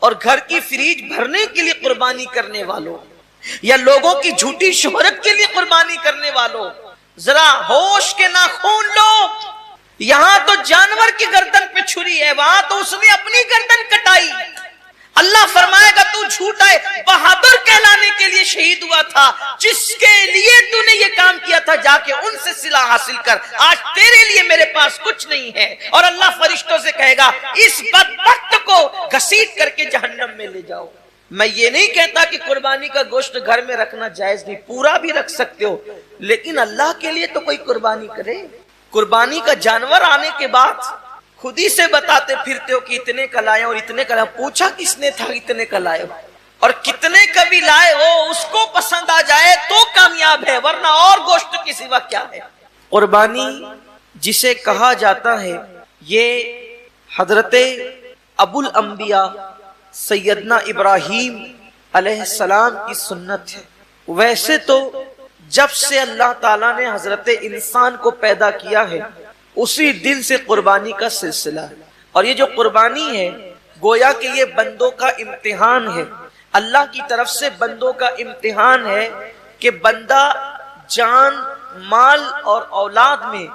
اور گھر کی فریج بھرنے کے لیے قربانی کرنے والوں یا لوگوں کی جھوٹی شہرت کے لیے قربانی کرنے والوں، ذرا ہوش کے ناخون لو۔ یہاں تو جانور کی گردن پہ چھری ہے، وہاں تو اس نے اپنی گردن کٹائی۔ اللہ فرمائے گا تو جھوٹا ہے، بہادر کہلانے کے لیے شہید ہوا تھا، جس کے لیے تو نے یہ کام کیا تھا جا کے ان سے صلہ حاصل کر، آج تیرے لیے میرے پاس کچھ نہیں ہے۔ اور اللہ فرشتوں سے کہے گا اس بدبخت کو گھسیٹ کر کے جہنم میں لے جاؤ۔ میں یہ نہیں کہتا کہ قربانی کا گوشت گھر میں رکھنا جائز نہیں، پورا بھی رکھ سکتے ہو، لیکن اللہ کے لیے تو کوئی قربانی کرے۔ قربانی کا جانور آنے کے بعد خود ہی سے بتاتے پھرتے ہو کہ اتنے کا لائے اور اتنے کا لائے، پوچھا کس نے تھا اتنے کا لائے ہو، اور کتنے کا بھی لائے ہو اس کو پسند آ جائے تو کامیاب ہے، ورنہ اور گوشت کے سوا کیا ہے۔ قربانی جسے کہا جاتا ہے یہ حضرت ابو الانبیاء سیدنا ابراہیم علیہ السلام کی سنت ہے۔ ویسے تو جب سے اللہ تعالیٰ نے حضرت انسان کو پیدا کیا ہے اسی دن سے قربانی کا سلسلہ ہے، اور یہ جو قربانی ہے گویا کہ یہ بندوں کا امتحان ہے، اللہ کی طرف سے بندوں کا امتحان ہے کہ بندہ جان مال اور اولاد میں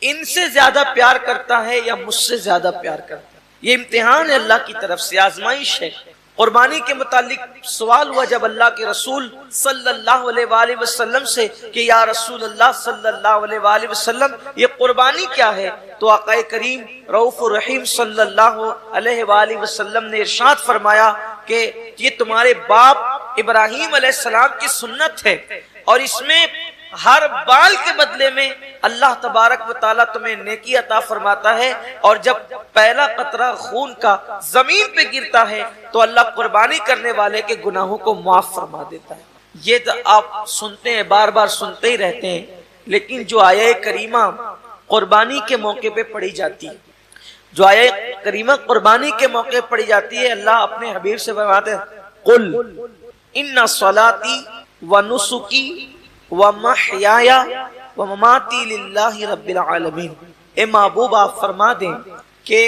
ان سے زیادہ پیار کرتا ہے یا مجھ سے زیادہ پیار کرتا ہے۔ یہ امتحان ہے اللہ کی طرف سے، آزمائش ہے۔ قربانی کے متعلق سوال ہوا جب اللہ کے رسول صلی اللہ علیہ وآلہ وسلم سے کہ یا رسول اللہ صلی اللہ علیہ وآلہ وسلم یہ قربانی کیا ہے؟ تو آقا کریم رؤوف الرحیم صلی اللہ علیہ وآلہ وسلم نے ارشاد فرمایا کہ یہ تمہارے باپ ابراہیم علیہ السلام کی سنت ہے، اور اس میں ہر بال کے بدلے میں اللہ تبارک و تعالیٰ تمہیں نیکی عطا فرماتا ہے، اور جب پہلا قطرہ خون کا زمین پہ گرتا ہے تو اللہ قربانی کرنے والے کے گناہوں کو معاف فرما دیتا ہے۔ یہ تو آپ سنتے ہیں، بار بار سنتے ہی رہتے ہیں، لیکن جو آیہ کریمہ قربانی کے موقع پہ پڑھی جاتی ہے، جو آیہ کریمہ قربانی کے موقع پہ پڑھی جاتی ہے، اللہ اپنے حبیب سے فرماتے ہیں قل ان صلاتی ونسکی وَمَحْيَايَ وَمَمَاتِي لِلَّهِ رَبِّ الْعَالَمِينَ۔ اے محبوب آپ فرما دیں کہ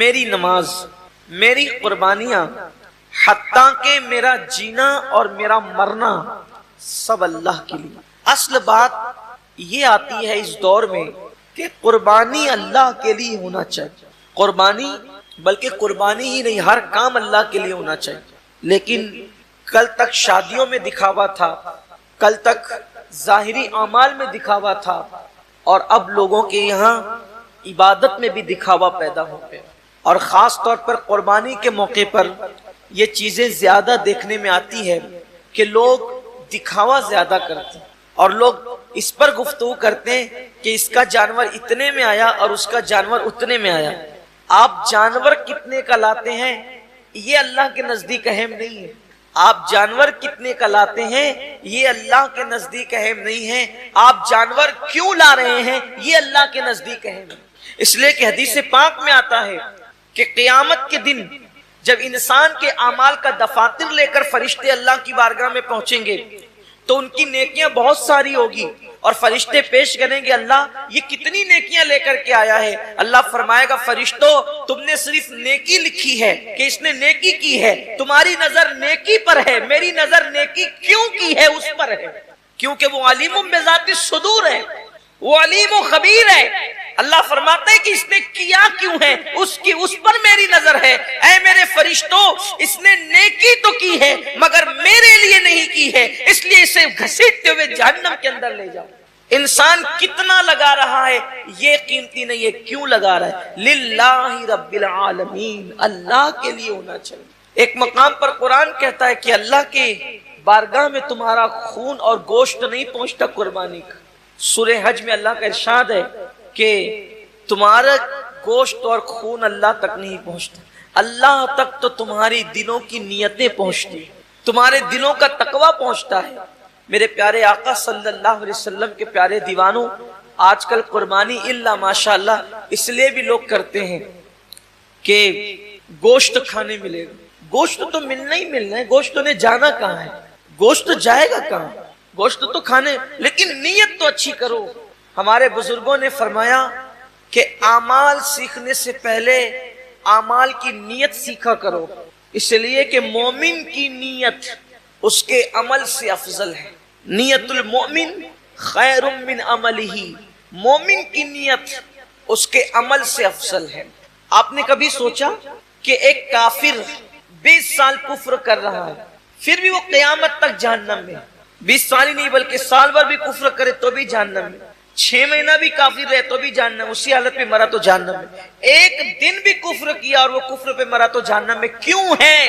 میری نماز، میری قربانیاں، حتیٰ کہ میرا جینا اور میرا مرنا سب اللہ کے لیے۔ اصل بات یہ آتی ہے اس دور میں کہ قربانی اللہ کے لیے ہونا چاہیے، قربانی بلکہ قربانی ہی نہیں، ہر کام اللہ کے لیے ہونا چاہیے۔ لیکن کل تک شادیوں میں دکھاوا تھا، کل تک ظاہری اعمال میں دکھاوا تھا، اور اب لوگوں کے یہاں عبادت میں بھی دکھاوا پیدا ہو گیا، اور خاص طور پر قربانی کے موقع پر یہ چیزیں زیادہ دیکھنے میں آتی ہے کہ لوگ دکھاوا زیادہ کرتے ہیں، اور لوگ اس پر گفتگو کرتے ہیں کہ اس کا جانور اتنے میں آیا اور اس کا جانور اتنے میں آیا۔ آپ جانور کتنے کا لاتے ہیں یہ اللہ کے نزدیک اہم نہیں ہے، آپ جانور کتنے کا لاتے ہیں یہ اللہ کے نزدیک اہم نہیں ہے، آپ جانور کیوں لا رہے ہیں یہ اللہ کے نزدیک اہم ہے۔ اس لیے کہ حدیث پاک میں آتا ہے کہ قیامت کے دن جب انسان کے اعمال کا دفاتر لے کر فرشتے اللہ کی بارگاہ میں پہنچیں گے تو ان کی نیکیاں بہت ساری ہوگی، اور فرشتے پیش کریں گے اللہ یہ کتنی نیکیاں لے کر کے آیا ہے؟ اللہ فرمائے گا فرشتوں تم نے صرف نیکی لکھی ہے کہ اس نے نیکی کی ہے، تمہاری نظر نیکی پر ہے، میری نظر نیکی کیوں کی ہے اس پر ہے، کیونکہ وہ علیم بذات الصدور ہے، وہ علیم و خبیر ہے۔ اللہ فرماتا ہے کہ اس نے کیا کیوں ہے اس پر میری نظر ہے۔ اے میرے فرشتوں اس نے نیکی تو کی ہے مگر میرے لیے نہیں کی ہے، اس لیے اسے گھسیٹتے ہوئے جہنم کے اندر لے جاؤ۔ انسان کتنا لگا رہا ہے یہ قیمتی نہیں ہے، کیوں لگا رہا ہے؟ للہ رب العالمین، اللہ کے لیے ہونا چاہیے۔ ایک مقام پر قرآن کہتا ہے کہ اللہ کے بارگاہ میں تمہارا خون اور گوشت نہیں پہنچتا قربانی کا۔ سورہ حج میں اللہ کا ارشاد ہے کہ تمہارا گوشت اور خون اللہ تک نہیں پہنچتا، اللہ تک تو تمہاری دلوں کی نیتیں پہنچتی، تمہارے دلوں کا تقوی پہنچتا ہے۔ میرے پیارے آقا صلی اللہ علیہ وسلم کے پیارے دیوانوں، آج کل قربانی الا ماشاءاللہ اس لیے بھی لوگ کرتے ہیں کہ گوشت کھانے ملے گا۔ گوشت تو ملنا ہی ملنا ہے، گوشت نے جانا کہاں ہے، گوشت جائے گا کہاں؟ گوشت تو کھانے، لیکن نیت تو اچھی کرو۔ ہمارے بزرگوں نے فرمایا کہ اعمال سیکھنے سے پہلے اعمال کی نیت سیکھا کرو۔ اس لیے کہ مومن کی نیت اس کے عمل سے افضل ہے. نیت المؤمن خیر من عملہ، مومن کی نیت اس کے عمل سے افضل ہے. آپ نے کبھی سوچا کہ ایک کافر 20 سال کفر کر رہا ہے پھر بھی وہ قیامت تک جہنم میں، 20 سال ہی نہیں بلکہ سال بھر بھی کفر کرے تو بھی جہنم میں، 6 مہینہ بھی کافر رہے تو بھی جہنم، اسی حالت میں مرا تو جہنم میں. ایک دن بھی کفر کیا اور وہ کفر پہ مرا تو جہنم میں. کیوں ہے؟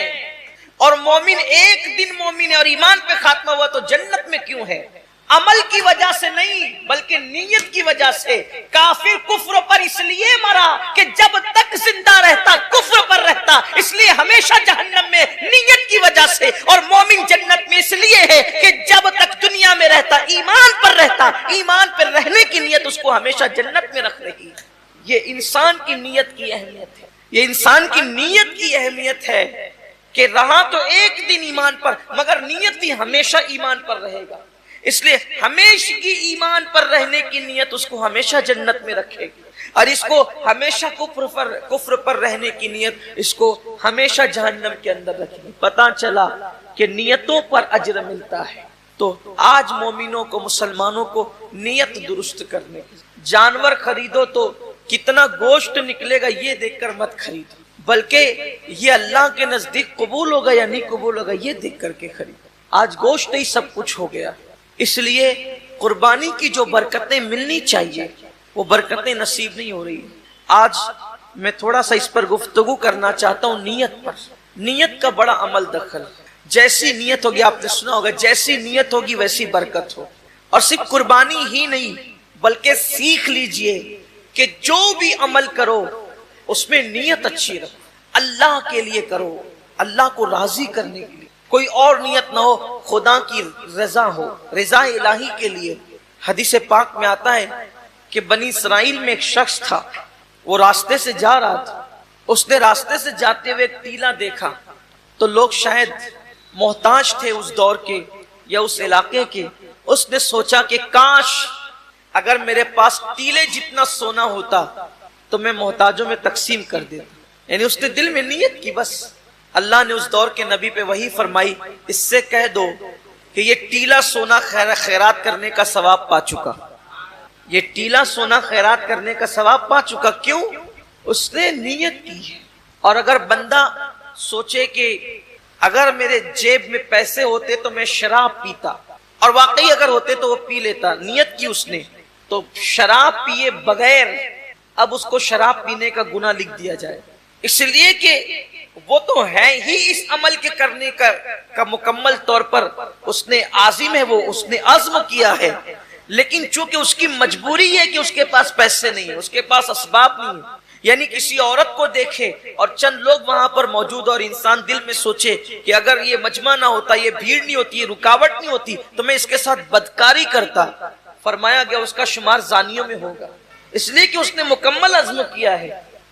اور مومن ایک دن مومن ہے اور ایمان پہ خاتمہ ہوا تو جنت میں کیوں ہے؟ عمل کی وجہ سے نہیں بلکہ نیت کی وجہ سے. کافر کفر پر اس لیے مرا کہ جب تک زندہ رہتا کفر پر رہتا، اس لیے ہمیشہ جہنم میں نیت کی وجہ سے. اور مومن جنت میں اس لیے ہے کہ جب تک دنیا میں رہتا ایمان پر رہتا، ایمان پر رہنے کی نیت اس کو ہمیشہ جنت میں رکھ رہی. یہ انسان کی نیت کی اہمیت ہے، یہ انسان کی نیت کی اہمیت ہے کہ رہا تو ایک دن ایمان پر مگر نیت بھی ہمیشہ ایمان پر رہے گا. اس لیے ہمیشہ ایمان پر رہنے کی نیت اس کو ہمیشہ جنت میں رکھے گی، اور اس کو ہمیشہ کفر پر رہنے کی نیت اس کو ہمیشہ جہنم کے اندر رکھے گی. پتہ چلا کہ نیتوں پر اجر ملتا ہے. تو آج مومنوں کو، مسلمانوں کو نیت درست کرنے کی. جانور خریدو تو کتنا گوشت نکلے گا یہ دیکھ کر مت خریدو، بلکہ یہ اللہ کے نزدیک قبول ہوگا یا نہیں قبول ہوگا یہ دیکھ کر کے خریدو. آج گوشت ہی سب کچھ ہو گیا، اس لیے قربانی کی جو برکتیں ملنی چاہیے وہ برکتیں نصیب نہیں ہو رہی. آج میں تھوڑا سا اس پر گفتگو کرنا چاہتا ہوں نیت پر. نیت کا بڑا عمل دخل. جیسی نیت ہوگی، آپ نے سنا ہوگا جیسی نیت ہوگی ویسی برکت ہو. اور صرف قربانی ہی نہیں بلکہ سیکھ لیجئے کہ جو بھی عمل کرو اس میں نیت اچھی رکھو، اللہ کے لیے کرو، اللہ کو راضی کرنے کے لیے. کوئی اور نیت نہ ہو، خدا کی رضا ہو، رضا الہی کے لیے. حدیث پاک میں آتا ہے کہ بنی اسرائیل میں ایک شخص تھا، وہ راستے سے جا رہا تھا. اس نے راستے سے جاتے ہوئے ایک ٹیلا دیکھا تو لوگ شاید محتاج تھے اس دور کے یا اس علاقے کے. اس نے سوچا کہ کاش اگر میرے پاس ٹیلے جتنا سونا ہوتا تو میں محتاجوں میں تقسیم کر دیتا. یعنی اس نے دل میں نیت کی. بس اللہ نے اس دور کے نبی پہ وحی فرمائی، اس سے کہہ دو کہ یہ ٹیلا سونا خیرات کرنے کا ثواب پا چکا. یہ ٹیلا سونا خیرات کرنے کا ثواب پا چکا. کیوں؟ اس نے نیت کی ہے. اور اگر بندہ سوچے کہ اگر میرے جیب میں پیسے ہوتے تو میں شراب پیتا، اور واقعی اگر ہوتے تو وہ پی لیتا، نیت کی اس نے، تو شراب پیے بغیر اب اس کو شراب پینے کا گناہ لکھ دیا جائے. اس لیے کہ وہ تو ہے ہی اس عمل کے کرنے کا مکمل طور پر اس نے عازم ہے، وہ اس نے عزم کیا ہے. لیکن چونکہ اس کی مجبوری ہے کہ اس کے پاس پیسے نہیں ہیں، اس کے پاس اسباب نہیں ہیں. یعنی کسی عورت کو دیکھے اور چند لوگ وہاں پر موجود اور انسان دل میں سوچے کہ اگر یہ مجمع نہ ہوتا، یہ بھیڑ نہیں ہوتی، یہ رکاوٹ نہیں ہوتی تو میں اس کے ساتھ بدکاری کرتا. فرمایا گیا اس کا شمار زانیوں میں ہوگا. اس لیے کہ اس نے مکمل عزم کیا ہے.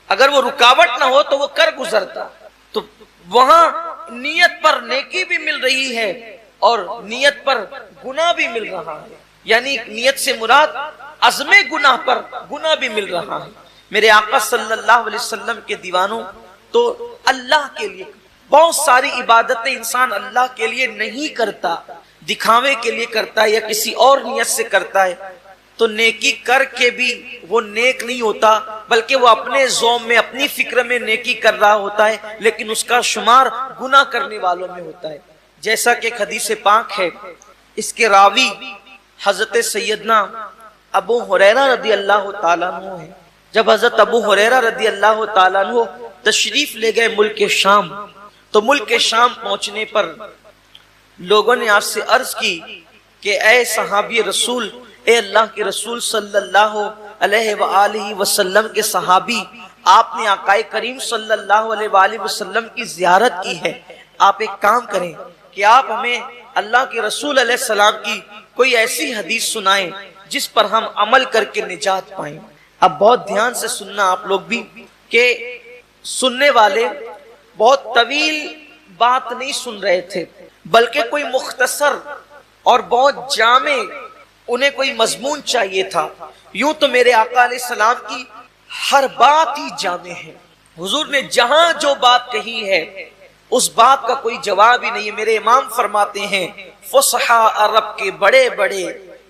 اگر وہ رکاوٹ نہ ہو تو وہ کر گزرتا. تو وہاں نیت پر نیکی بھی مل رہی ہے اور نیت پر گناہ بھی مل رہا ہے. یعنی نیت سے مراد عزم گناہ پر گناہ بھی مل رہا ہے. میرے آقا صلی اللہ علیہ وسلم کے دیوانوں، تو اللہ کے لیے بہت ساری عبادتیں انسان اللہ کے لیے نہیں کرتا، دکھاوے کے لیے کرتا ہے یا کسی اور نیت سے کرتا ہے، تو نیکی کر کے بھی وہ نیک نہیں ہوتا، بلکہ وہ اپنے ذوم میں، اپنی فکر میں نیکی کر رہا ہوتا ہے، لیکن اس کا شمار گناہ کرنے والوں میں ہوتا ہے. جیسا کہ حدیث پاک ہے، اس کے راوی حضرت سیدنا ابو ہریرہ رضی اللہ تعالیٰ عنہ ہے. جب حضرت ابو ہریرہ رضی اللہ تعالیٰ عنہ تشریف لے گئے ملک شام، تو ملک شام پہنچنے پر لوگوں نے آپ سے عرض کی کہ اے صحابی رسول، اے اللہ کے رسول صلی اللہ علیہ وآلہ وسلم کے صحابی، آپ نے آقا کریم صلی اللہ علیہ وآلہ وسلم کی زیارت کی ہے. آپ ایک کام کریں کہ آپ ہمیں اللہ کے رسول علیہ السلام کی کوئی ایسی حدیث سنائیں جس پر ہم عمل کر کے نجات پائیں. اب بہت دھیان سے سننا آپ لوگ بھی، کہ سننے والے بہت طویل بات نہیں سن رہے تھے، بلکہ کوئی مختصر اور بہت جامع انہیں کوئی مضمون چاہیے تھا. یوں تو میرے آقا علیہ السلام کی ہر بات ہی جامع ہے. حضور نے جہاں جو بات کہی ہے اس بات کا کوئی جواب ہی نہیں ہے۔ میرے امام فرماتے ہیں فصحا عرب کے بڑے بڑے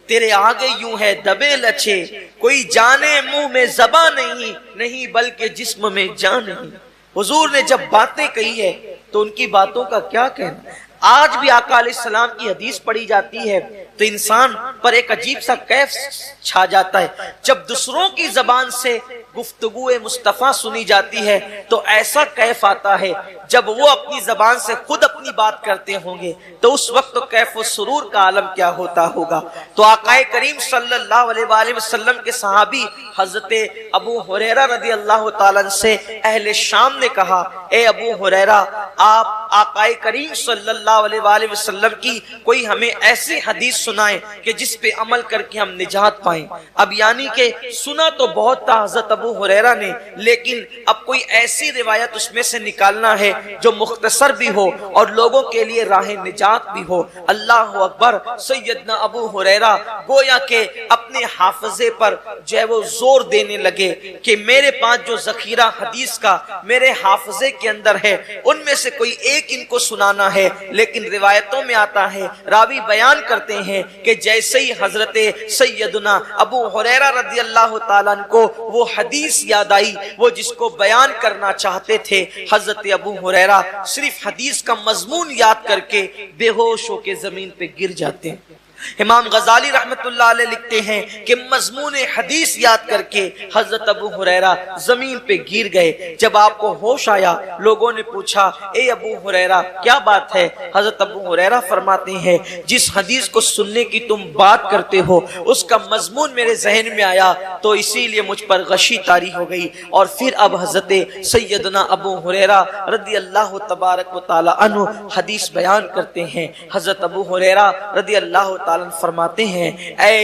تیرے آگے یوں ہے دبے لچے، کوئی جانے منہ میں زباں نہیں بلکہ جسم میں جان نہیں۔ حضور نے جب باتیں کہی ہے تو ان کی باتوں کا کیا کہنا۔ آج بھی آقا علیہ السلام کی حدیث پڑھی جاتی ہے تو انسان پر ایک عجیب سا کیف چھا جاتا ہے۔ جب دوسروں کی زبان سے گفتگو مصطفیٰ سنی جاتی ہے تو ایسا کیف آتا ہے، جب وہ اپنی زبان سے خود اپنی بات کرتے ہوں گے تو اس وقت تو کیف و سرور کا عالم کیا ہوتا ہوگا۔ تو آقا کریم صلی اللہ علیہ وآلہ وسلم کے صحابی حضرت ابو ہریرہ رضی اللہ تعالیٰ عنہ سے اہل شام نے کہا، اے ابو ہریرہ، آپ آقا کریم صلی اللہ علیہ وآلہ وسلم کی کوئی ہمیں ایسی حدیث سنائیں کہ جس پہ عمل کر کے ہم نجات پائیں۔ اب یعنی کہ سنا تو بہت تھا حضرت ابو ہریرہ نے، لیکن اب کوئی ایسی روایت اس میں سے نکالنا ہے جو مختصر بھی ہو اور لوگوں کے لیے راہ نجات بھی ہو۔ اللہ اکبر۔ سیدنا ابو ہریرہ گویا کہ اپنے حافظے پر جو ہے وہ زور دینے لگے کہ میرے پاس جو ذخیرہ حدیث کا میرے حافظے کے اندر ہے ان میں سے کوئی ایک ان کو سنانا ہے۔ لیکن روایتوں میں آتا ہے، راوی بیان کرتے ہیں کہ جیسے ہی حضرت سیدنا ابو ہریرہ رضی اللہ تعالیٰ عنہ کو وہ حدیث یاد آئی، وہ جس کو بیان کرنا چاہتے تھے، حضرت ابو ہریرہ صرف حدیث کا مضمون یاد کر کے بے ہوش ہو کے زمین پہ گر جاتے ہیں۔ امام غزالی رحمت اللہ علیہ لکھتے ہیں کہ مضمون حدیث یاد کر کے حضرت ابو ہریرہ زمین پہ گر گئے۔ جب آپ کو ہوش آیا، لوگوں نے پوچھا، اے ابو ہریرہ کیا بات ہے؟ حضرت ابو ہریرہ فرماتے ہیں جس حدیث کو سننے کی تم بات کرتے ہو اس کا مضمون میرے ذہن میں آیا تو اسی لیے مجھ پر غشی طاری ہو گئی۔ اور پھر اب حضرت سیدنا ابو ہریرہ رضی اللہ تبارک و تعالی عنہ حدیث بیان کرتے ہیں۔ حضرت ابو ہریرہ رضی اللہ تعالی فرماتے ہیں، اے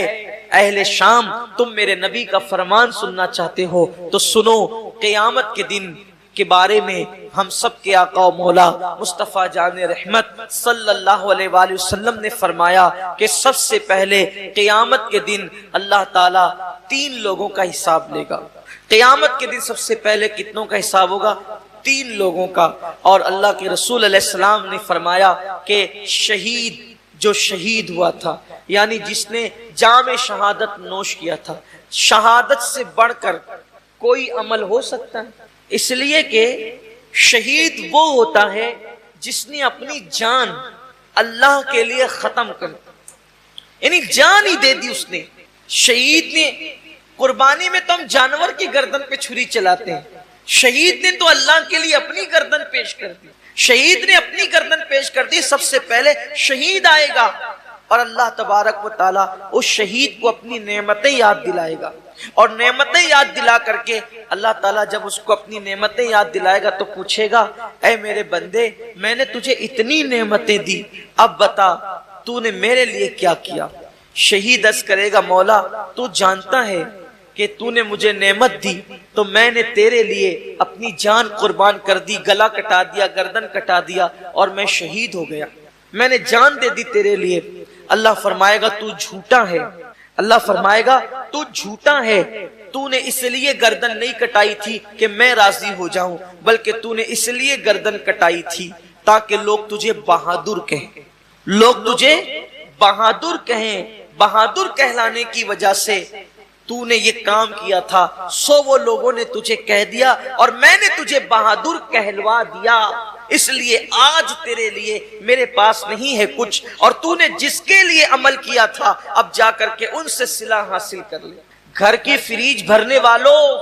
اہل شام، تم میرے نبی کا فرمان سننا چاہتے ہو تو سنو، قیامت کے دن کے بارے میں ہم سب کے آقا و مولا مصطفیٰ جان رحمت صلی اللہ علیہ وآلہ وسلم نے فرمایا کہ سب سے پہلے قیامت کے دن اللہ تعالیٰ 3 لوگوں کا حساب لے گا۔ قیامت کے دن سب سے پہلے کتنوں کا حساب ہوگا؟ 3 لوگوں کا۔ اور اللہ کے رسول علیہ السلام نے فرمایا کہ شہید جو شہید ہوا تھا، یعنی جس نے جام شہادت نوش کیا تھا، شہادت سے بڑھ کر کوئی عمل ہو سکتا ہے؟ اس لیے کہ شہید وہ ہوتا ہے جس نے اپنی جان اللہ کے لیے ختم کر، یعنی جان ہی دے دی اس نے۔ شہید نے، قربانی میں تو ہم جانور کی گردن پہ چھری چلاتے ہیں، شہید نے تو اللہ کے لیے اپنی گردن پیش کر دی۔ شہید نے اپنی گردن پیش کر دی۔ سب سے پہلے شہید آئے گا اور اللہ تبارک و تعالیٰ اس شہید کو اپنی نعمتیں یاد دلائے گا، اور نعمتیں یاد دلا کر کے اللہ تعالیٰ جب اس کو اپنی نعمتیں یاد دلائے گا تو پوچھے گا، اے میرے بندے، میں نے تجھے اتنی نعمتیں دی، اب بتا تو نے میرے لیے کیا کیا؟ شہید عرض کرے گا، مولا تو جانتا ہے کہ تو نے مجھے نعمت دی تو میں نے تیرے لیے اپنی جان قربان کر دی، گلا کٹا دیا، گردن کٹا دیا اور میں شہید ہو گیا، میں نے جان دے دی تیرے لیے۔ اللہ فرمائے گا تو جھوٹا ہے، اللہ فرمائے گا تو جھوٹا ہے، تو نے اس لیے گردن نہیں کٹائی تھی کہ میں راضی ہو جاؤں، بلکہ تو نے اس لیے گردن کٹائی تھی تاکہ لوگ تجھے بہادر کہیں، لوگ تجھے بہادر کہیں۔ بہادر کہلانے کی وجہ سے تو نے یہ کام کیا تھا، سو وہ لوگوں نے تجھے کہہ دیا اور میں نے تجھے بہادر کہلوا دیا، اس لیے آج تیرے لیے میرے پاس نہیں ہے کچھ، اور تو نے جس کے لیے عمل کیا تھا اب جا کر کے ان سے صلہ حاصل کر لے۔ گھر کی فریج بھرنے والوں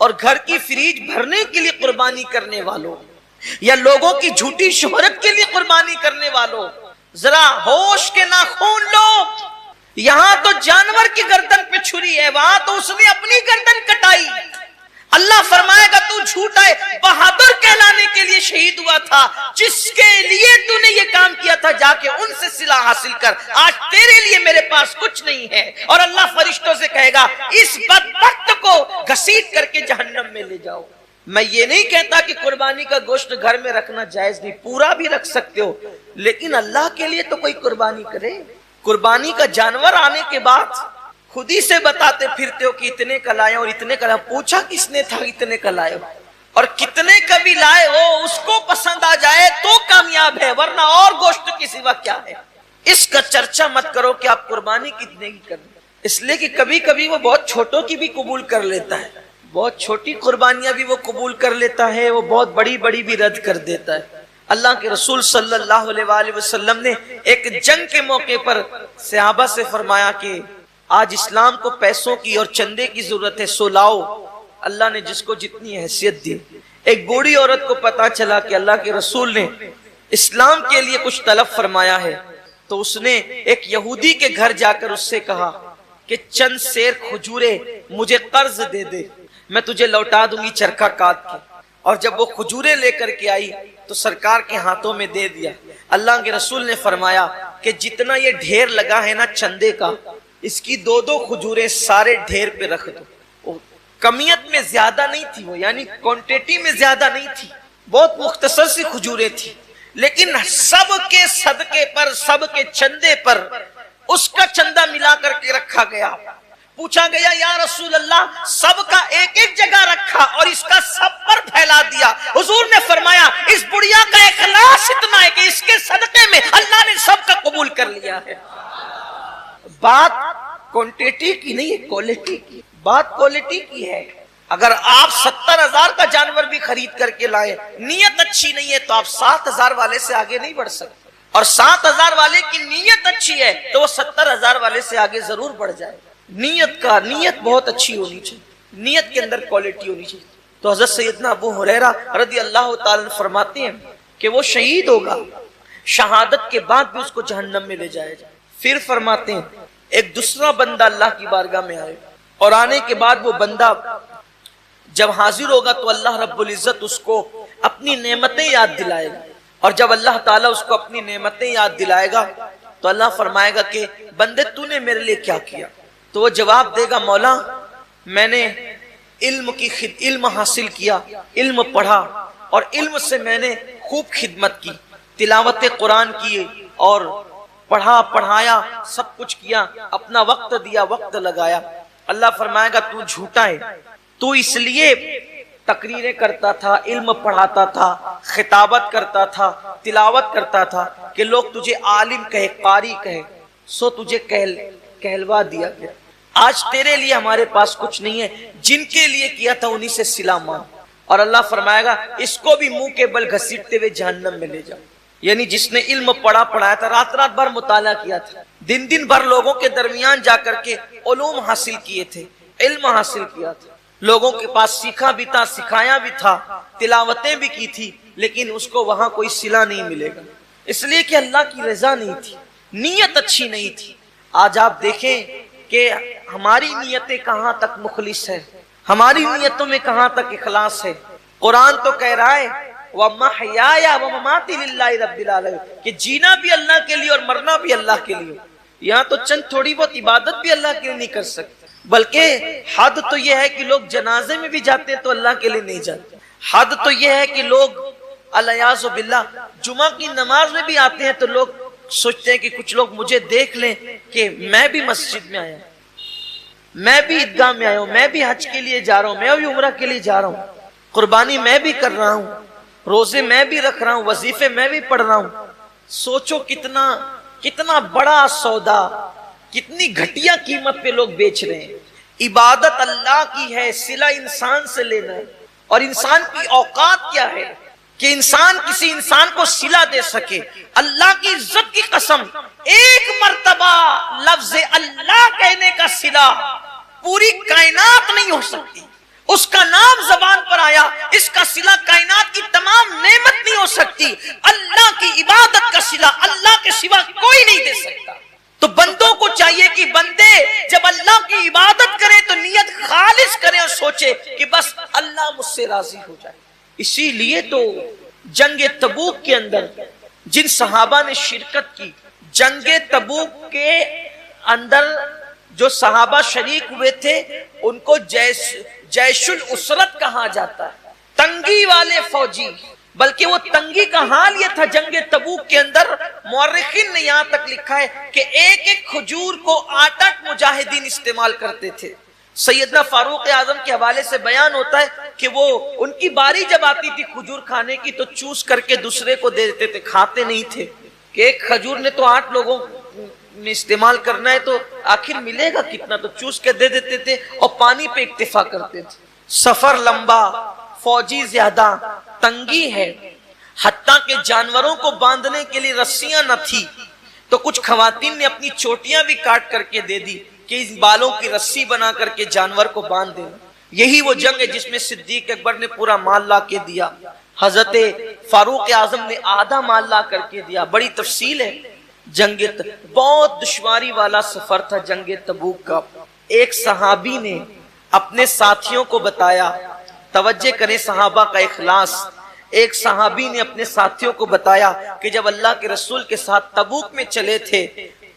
اور گھر کی فریج بھرنے کے لیے قربانی کرنے والوں، یا لوگوں کی جھوٹی شہرت کے لیے قربانی کرنے والوں، ذرا ہوش کے ناخون لو۔ یہاں تو جانور کی گردن پہ چھری ہے، وہاں تو اس نے اپنی گردن کٹائی۔ اللہ فرمائے گا تو جھوٹا ہے، بہادر کہلانے کے لیے شہید ہوا تھا، جس کے لیے تو نے یہ کام کیا تھا جا کے ان سے صلہ حاصل کر، آج تیرے لیے میرے پاس کچھ نہیں ہے۔ اور اللہ فرشتوں سے کہے گا اس بدبخت کو گھسیٹ کر کے جہنم میں لے جاؤ۔ میں یہ نہیں کہتا کہ قربانی کا گوشت گھر میں رکھنا جائز نہیں، پورا بھی رکھ سکتے ہو، لیکن اللہ کے لیے تو کوئی قربانی کرے۔ قربانی کا جانور آنے کے بعد خود ہی سے بتاتے پھرتے ہو کہ اتنے کا لائے اور اتنے کا لائے، پوچھا کس نے تھا اتنے کا لائے اور کتنے کبھی لائے ہو اس کو پسند آ جائے تو کامیاب ہے، ورنہ اور گوشت کے سوا کیا ہے۔ اس کا چرچا مت کرو کہ آپ قربانی کتنے کی کریں، اس لیے کہ کبھی کبھی وہ بہت چھوٹوں کی بھی قبول کر لیتا ہے، بہت چھوٹی قربانیاں بھی وہ قبول کر لیتا ہے، وہ بہت بڑی بڑی بھی رد کر دیتا ہے۔ اللہ کے رسول صلی اللہ علیہ وآلہ وسلم نے ایک جنگ کے موقع پر صحابہ سے فرمایا کہ آج اسلام کو پیسوں کی اور چندے کی ضرورت ہے، سو لاؤ۔ اللہ نے جس کو جتنی حیثیت دی۔ ایک بوڑھی عورت کو پتا چلا کہ اللہ کے رسول نے اسلام کے لیے کچھ طلب فرمایا ہے، تو اس نے ایک یہودی کے گھر جا کر اس سے کہا کہ چند سیر کھجورے مجھے قرض دے دے، میں تجھے لوٹا دوں گی چرخہ کاٹ کے۔ اور جب وہ کھجورے لے کر کے آئی تو سرکار کے ہاتھوں میں دے دیا۔ اللہ کے رسول نے فرمایا کہ جتنا یہ ڈھیر لگا ہے نا چندے کا، اس کی دو دو کھجوریں سارے ڈھیر پہ رکھ دو۔ کمیت میں زیادہ نہیں تھی وہ، یعنی کوانٹیٹی میں زیادہ نہیں تھی، بہت مختصر سی کھجوریں تھی، لیکن سب کے صدقے پر، سب کے چندے پر اس کا چندہ ملا کر کے رکھا گیا۔ پوچھا گیا یا رسول اللہ سب کا ایک ایک جگہ رکھا اور اس کا سب پر پھیلا دیا؟ حضور نے فرمایا اس بڑھیا کا اخلاص اتنا ہے کہ اس کے صدقے میں اللہ نے سب کا قبول کر لیا ہے۔ بات کوانٹیٹی کی نہیں ہے، کوالٹی کی بات، کوالٹی کی ہے۔ اگر آپ 70,000 کا جانور بھی خرید کر کے لائے، نیت اچھی نہیں ہے تو آپ 7,000 والے سے آگے نہیں بڑھ سکتے، اور 7,000 والے کی نیت اچھی ہے تو وہ 70,000 والے سے آگے ضرور بڑھ جائے۔ نیت بہت اچھی ہونی چاہیے، نیت کے اندر کوالٹی ہونی چاہیے۔ تو حضرت سیدنا ابو ہریرہ رضی اللہ تعالیٰ عنہ فرماتے ہیں کہ وہ شہید ہوگا، شہادت کے بعد بھی اس کو جہنم میں لے جائے جائے۔ پھر فرماتے ہیں ایک دوسرا بندہ اللہ کی بارگاہ میں آئے، اور آنے کے بعد وہ بندہ جب حاضر ہوگا تو اللہ رب العزت اس کو اپنی نعمتیں یاد دلائے گا، اور جب اللہ تعالیٰ اس کو اپنی نعمتیں یاد دلائے گا تو اللہ فرمائے گا کہ بندے تو نے میرے لیے کیا کیا؟ تو وہ جواب دے گا مولا میں نے علم حاصل کیا، علم پڑھا، اور علم سے میں نے خوب خدمت کی، تلاوت قرآن کی اور پڑھا پڑھایا، سب کچھ کیا، اپنا وقت دیا، وقت لگایا۔ اللہ فرمائے گا تو جھوٹا ہے، تو اس لیے تقریریں کرتا تھا، علم پڑھاتا تھا، خطابت کرتا تھا، تلاوت کرتا تھا کہ لوگ تجھے عالم کہے، قاری کہے، سو تجھے کہلوا دیا گیا۔ آج تیرے لیے ہمارے پاس کچھ نہیں ہے، جن کے لیے کیا تھا انہی سے صلہ مانگ۔ اور اللہ فرمائے گا اس کو بھی منہ کے بل گھسیٹتے ہوئے جہنم میں لے جاؤ۔ یعنی جس نے علم پڑھایا تھا، رات رات بھر مطالعہ کیا تھا، دن بھر لوگوں کے درمیان جا کر کے علوم حاصل کیے تھے، علم حاصل کیا تھا، لوگوں کے پاس سیکھا بھی تھا، سکھایا بھی تھا، تلاوتیں بھی کی تھی، لیکن اس کو وہاں کوئی صلہ نہیں ملے گا، اس لیے کہ اللہ کی رضا نہیں تھی، نیت اچھی نہیں تھی۔ آج آپ دیکھیں کہ ہماری نیتیں کہاں تک مخلص ہے، ہماری نیتوں میں کہاں تک اخلاص ہے۔ قرآن تو کہہ رہا ہے وَمَحْيَايَ وَمَمَاتِي لِلَّهِ رَبِّ الْعَالَمِينَ کہ جینا بھی اللہ کے لیے اور مرنا بھی اللہ کے لیے۔ یہاں تو چند تھوڑی بہت عبادت بھی اللہ کے لیے نہیں کر سکتے، بلکہ حد تو یہ ہے کہ لوگ جنازے میں بھی جاتے ہیں تو اللہ کے لیے نہیں جاتے۔ حد تو یہ ہے کہ لوگ الیاذ باللہ جمعہ کی نماز میں بھی آتے ہیں تو لوگ سوچتے ہیں کہ کچھ لوگ مجھے دیکھ لیں کہ میں بھی مسجد میں آیا ہوں، میں بھی عیدگاہ میں آیا ہوں، میں بھی حج کے لیے جا رہا ہوں، میں بھی عمرہ کے لیے جا رہا ہوں، قربانی میں بھی کر رہا ہوں، روزے میں بھی رکھ رہا ہوں، وظیفے میں بھی پڑھ رہا ہوں۔ سوچو کتنا بڑا سودا، کتنی گھٹیا قیمت پہ لوگ بیچ رہے ہیں۔ عبادت اللہ کی ہے، صلہ انسان سے لینا ہے، اور انسان کی اوقات کیا ہے کہ انسان کسی انسان کو صلہ دے سکے۔ اللہ کی عزت کی قسم، ایک مرتبہ لفظ اللہ کہنے کا صلہ پوری کائنات نہیں ہو سکتی۔ اس کا نام زبان پر آیا، اس کا صلہ کائنات کی تمام نعمت نہیں ہو سکتی۔ اللہ کی عبادت کا صلہ اللہ کے سوا کوئی نہیں دے سکتا۔ تو بندوں کو چاہیے کہ بندے جب اللہ کی عبادت کریں تو نیت خالص کریں اور سوچے کہ بس اللہ مجھ سے راضی ہو جائے۔ اسی لیے تو جنگ تبوک کے اندر جن صحابہ نے شرکت کی، جنگ تبوک کے اندر جو صحابہ شریک ہوئے تھے ان کو جیش الاسرت کہا جاتا ہے، تنگی والے فوجی۔ بلکہ وہ تنگی کا حال یہ تھا جنگ تبوک کے اندر، مورخین نے یہاں تک لکھا ہے کہ ایک ایک کھجور کو 8 مجاہدین استعمال کرتے تھے۔ سیدنا فاروق اعظم کے حوالے سے بیان ہوتا ہے کہ وہ ان کی باری جب آتی تھی کھجور کھانے کی تو چوس کر کے دوسرے کو دے دیتے تھے، کھاتے نہیں تھے کہ ایک کھجور نے تو 8 لوگوں نے استعمال کرنا ہے تو آخر ملے گا کتنا، تو چوس کے دے دیتے تھے اور پانی پہ اکتفا کرتے تھے۔ سفر لمبا، فوجی زیادہ، تنگی ہے، حتیٰ کہ جانوروں کو باندھنے کے لیے رسیاں نہ تھی تو کچھ خواتین نے اپنی چوٹیاں بھی کاٹ کر کے دے دی کہ اس بالوں کی رسی بنا کر کے جانور کو باندھ دیں۔ یہی وہ جنگ ہے جس میں صدیق اکبر نے پورا مال لا کے دیا، حضرت فاروق اعظم نے آدھا مال لا کر کے دیا۔ بڑی تفصیل ہے جنگ، بہت دشواری والا سفر تھا جنگ تبوک کا۔ ایک صحابی نے اپنے ساتھیوں کو بتایا، توجہ کریں صحابہ کا اخلاص، ایک صحابی نے اپنے ساتھیوں کو بتایا کہ جب اللہ کے رسول کے ساتھ تبوک میں چلے تھے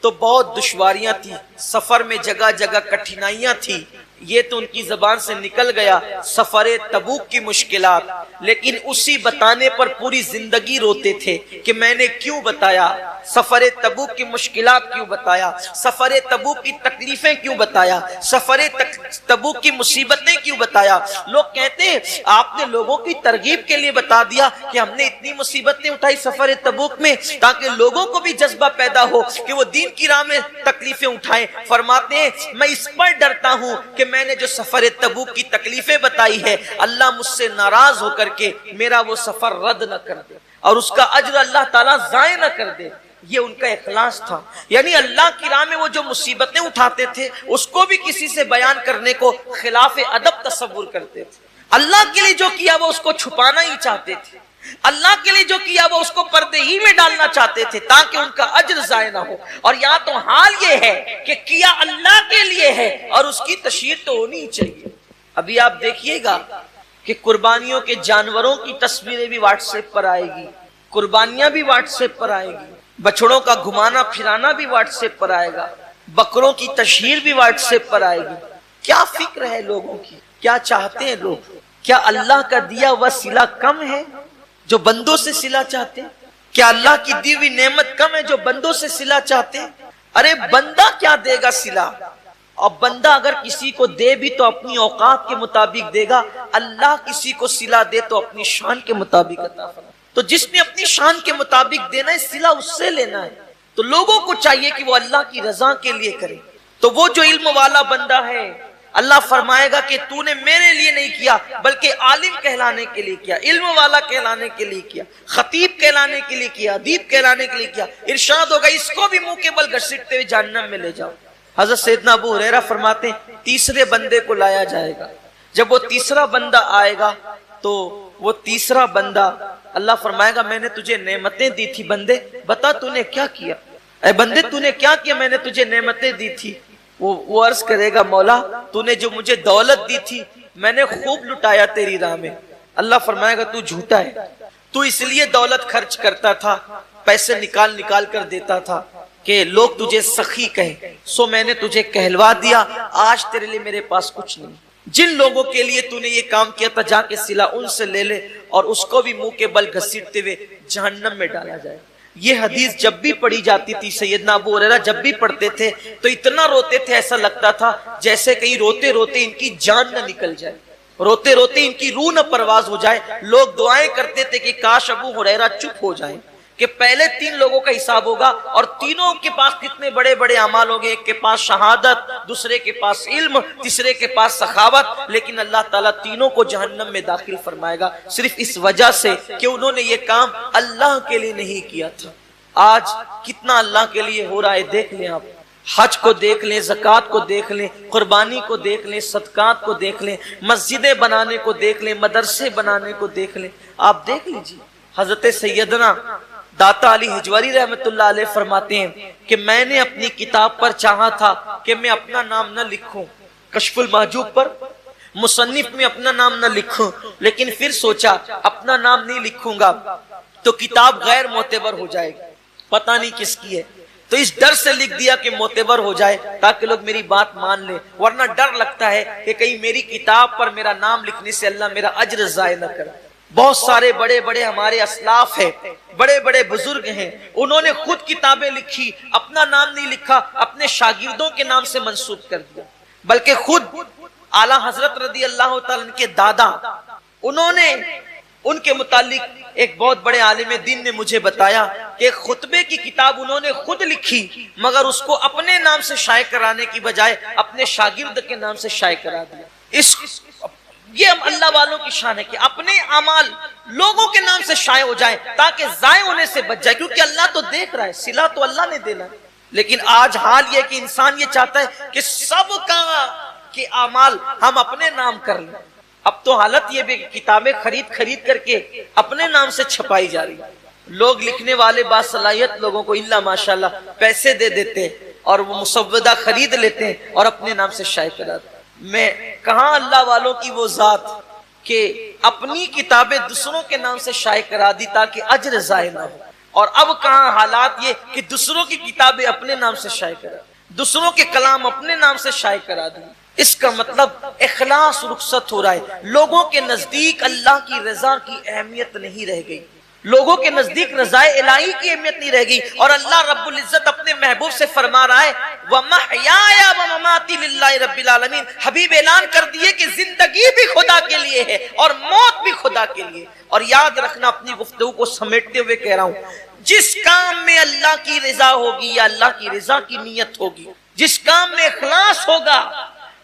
تو بہت دشواریاں تھیں، سفر میں جگہ جگہ کٹھنائیاں تھیں۔ یہ تو ان کی زبان سے نکل گیا سفر تبوک کی مشکلات، لیکن اسی بتانے پر پوری زندگی روتے تھے کہ میں نے کیوں بتایا، سفر تبوک کی مشکلات کیوں بتایا، سفر تبوک کی تکلیفیں کیوں بتایا، سفر تبوک کی مصیبتیں کیوں بتایا۔ لوگ کہتے ہیں آپ نے لوگوں کی ترغیب کے لیے بتا دیا کہ ہم نے اتنی مصیبتیں اٹھائی سفر تبوک میں تاکہ لوگوں کو بھی جذبہ پیدا ہو کہ وہ دین کی راہ میں تکلیفیں اٹھائیں۔ فرماتے ہیں میں اس پر ڈرتا ہوں کہ میں نے جو سفر تبوک کی تکلیفیں بتائی ہے اللہ مجھ سے ناراض ہو کر کے میرا وہ سفر رد نہ کر دے اور اس کا اجر اللہ تعالیٰ ضائع نہ کر دے۔ یہ ان کا اخلاص تھا، یعنی اللہ کی راہ میں وہ جو مصیبتیں اٹھاتے تھے اس کو بھی کسی سے بیان کرنے کو خلاف ادب تصور کرتے تھے۔ اللہ کے لیے جو کیا وہ اس کو چھپانا ہی چاہتے تھے، اللہ کے لیے جو کیا وہ اس کو پردے ہی میں ڈالنا چاہتے تھے تاکہ ان کا اجر ضائع نہ ہو۔ اور یہاں تو حال یہ ہے کہ کیا اللہ کے لیے ہے اور اس کی تشہیر تو ہونی ہی چاہیے۔ ابھی آپ دیکھیے گا کہ قربانیوں کے جانوروں کی تصویریں بھی واٹس ایپ پر آئے گی، قربانیاں بھی واٹس ایپ پر آئے گی، بچڑوں کا گھمانا پھرانا بھی واٹس ایپ پر آئے گا، بکروں کی تشہیر بھی واٹس ایپ پر آئے گی۔ کیا فکر ہے لوگوں کی، کیا چاہتے ہیں لوگ؟ کیا اللہ کا دیا ہوا صلہ کم ہے جو بندوں سے صلہ چاہتے ہیں؟ کیا اللہ کی دی ہوئی نعمت کم ہے جو بندوں سے صلہ چاہتے ہیں؟ ارے بندہ کیا دے گا صلہ، اور بندہ اگر کسی کو دے بھی تو اپنی اوقات کے مطابق دے گا، اللہ کسی کو صلہ دے تو اپنی شان کے مطابق عطا فرمائے۔ تو جس نے اپنی شان کے مطابق دینا ہے صلہ اس سے لینا ہے، تو لوگوں کو چاہیے کہ وہ اللہ کی رضا کے لیے کرے۔ تو وہ جو علم والا بندہ ہے اللہ فرمائے گا کہ تو نے میرے لیے نہیں کیا بلکہ عالم کہلانے کے لیے کیا، علم والا کہلانے کے لیے کیا، خطیب کہلانے کے لیے کیا، ادیب کہلانے کے لیے کیا۔ ارشاد ہوگا اس کو بھی منہ کے بل گھسیٹتے ہوئے جہنم میں لے جاؤ۔ حضرت سیدنا ابو ہریرہ فرماتے ہیں تیسرے بندے کو لایا جائے گا، جب وہ تیسرا بندہ آئے گا تو وہ تیسرا بندہ اللہ فرمائے گا میں نے تجھے نعمتیں دی تھی بندے، بتا تو نے کیا کیا، اے بندے تو نے کیا کیا، میں نے تجھے نعمتیں دی تھی۔ وہ عرض کرے گا مولا تو نے جو مجھے دولت دی تھی میں نے خوب لٹایا تیری راہ میں۔ اللہ فرمائے گا تو جھوٹا ہے، تو اس لیے دولت خرچ کرتا تھا، پیسے نکال نکال کر دیتا تھا کہ لوگ تجھے سخی کہیں، سو میں نے تجھے کہلوا دیا، آج تیرے لیے میرے پاس کچھ نہیں۔ جن لوگوں کے لیے تو نے یہ کام کیا تھا جا کے صلہ ان سے لے لے اور اس کو بھی منہ کے بل گھسیٹتے ہوئے جہنم میں ڈالا جائے۔ یہ حدیث جب بھی پڑھی جاتی تھی سیدنا ابو ہریرہ جب بھی پڑھتے تھے تو اتنا روتے تھے ایسا لگتا تھا جیسے کہیں روتے روتے ان کی جان نہ نکل جائے، روتے روتے ان کی روح نہ پرواز ہو جائے۔ لوگ دعائیں کرتے تھے کہ کاش ابو ہریرہ چپ ہو جائیں کہ پہلے 3 لوگوں کا حساب ہوگا اور تینوں کے پاس کتنے بڑے بڑے اعمال ہوں گے، ایک کے پاس شہادت، دوسرے کے پاس علم، تیسرے کے پاس سخاوت، لیکن اللہ تعالیٰ تینوں کو جہنم میں داخل فرمائے گا صرف اس وجہ سے کہ انہوں نے یہ کام اللہ کے لیے نہیں کیا تھا۔ آج کتنا اللہ کے لیے ہو رہا ہے دیکھ لیں آپ، حج کو دیکھ لیں، زکوٰۃ کو دیکھ لیں، قربانی کو دیکھ لیں، صدقات کو دیکھ لیں، مسجدیں بنانے کو دیکھ لیں، مدرسے بنانے کو دیکھ لیں، آپ دیکھ لیجیے۔ حضرت سیدنا داتا علی حجوری رحمت اللہ علیہ فرماتے ہیں کہ میں نے اپنی کتاب پر چاہا تھا کہ میں اپنا نام نہ لکھوں، کشف المحجوب پر مصنف میں اپنا نام نہ لکھوں، لیکن پھر سوچا اپنا نام نہیں لکھوں گا تو کتاب غیر معتبر ہو جائے گی، پتہ نہیں کس کی ہے، تو اس ڈر سے لکھ دیا کہ معتبر ہو جائے تاکہ لوگ میری بات مان لیں، ورنہ ڈر لگتا ہے کہ کہیں میری کتاب پر میرا نام لکھنے سے اللہ میرا اجر ضائع نہ کرے۔ بہت سارے بڑے بڑے ہمارے اسلاف ہیں، بڑے بڑے بزرگ ہیں، انہوں نے خود کتابیں لکھی، اپنا نام نہیں لکھا، اپنے شاگردوں کے نام سے منسوب کر دیا، بلکہ خود اعلیٰ حضرت رضی اللہ تعالیٰ عنہ کے دادا انہوں نے ان کے متعلق ایک بہت بڑے عالم دین نے مجھے بتایا کہ خطبے کی کتاب انہوں نے خود لکھی، مگر اس کو اپنے نام سے شائع کرانے کی بجائے اپنے شاگرد کے نام سے شائع کرا دیا۔ یہ اللہ والوں کی شان ہے کہ اپنے اعمال لوگوں کے نام سے شائع ہو جائیں تاکہ ضائع ہونے سے بچ جائے، کیونکہ اللہ تو دیکھ رہا ہے، صلہ تو اللہ نے دینا ہے۔ لیکن آج حال یہ کہ انسان یہ چاہتا ہے کہ سب کا کہ اعمال ہم اپنے نام کر لیں۔ اب تو حالت یہ بھی کتابیں خرید کر کے اپنے نام سے چھپائی جا رہی ہے۔ لوگ لکھنے والے باصلاحیت لوگوں کو الا ماشاءاللہ پیسے دے دیتے ہیں اور وہ مسودہ خرید لیتے ہیں اور اپنے نام سے شائع کراتے ہیں۔ میں کہاں اللہ والوں کی وہ ذات کہ اپنی کتابیں دوسروں کے نام سے شائع کرا دی تاکہ اجر ضائع نہ ہو، اور اب کہاں حالات یہ کہ دوسروں کی کتابیں اپنے نام سے شائع کرا، دوسروں کے کلام اپنے نام سے شائع کرا دی۔ اس کا مطلب اخلاص رخصت ہو رہا ہے۔ لوگوں کے نزدیک اللہ کی رضا کی اہمیت نہیں رہ گئی، لوگوں کے نزدیک رضا الہی کی اہمیت نہیں رہ گئی، اور اللہ رب العزت اپنے محبوب سے فرما رہا ہے وَمَحْيَايَ وَمَمَاتِي لِلَّهِ رَبِّ الْعَالَمِينَ۔ حبیب اعلان کر دیے کہ زندگی بھی خدا کے لیے ہے اور موت بھی خدا کے لیے۔ اور یاد رکھنا، اپنی گفتگو کو سمیٹتے ہوئے کہہ رہا ہوں، جس کام میں اللہ کی رضا ہوگی یا اللہ کی رضا کی نیت ہوگی، جس کام میں اخلاص ہوگا،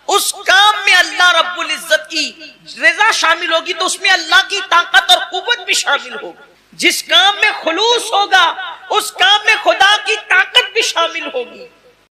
اس کام میں اللہ رب العزت کی رضا شامل ہوگی تو اس میں اللہ کی طاقت اور قوت بھی شامل ہوگی۔ جس کام میں خلوص ہوگا اس کام میں خدا کی طاقت بھی شامل ہوگی۔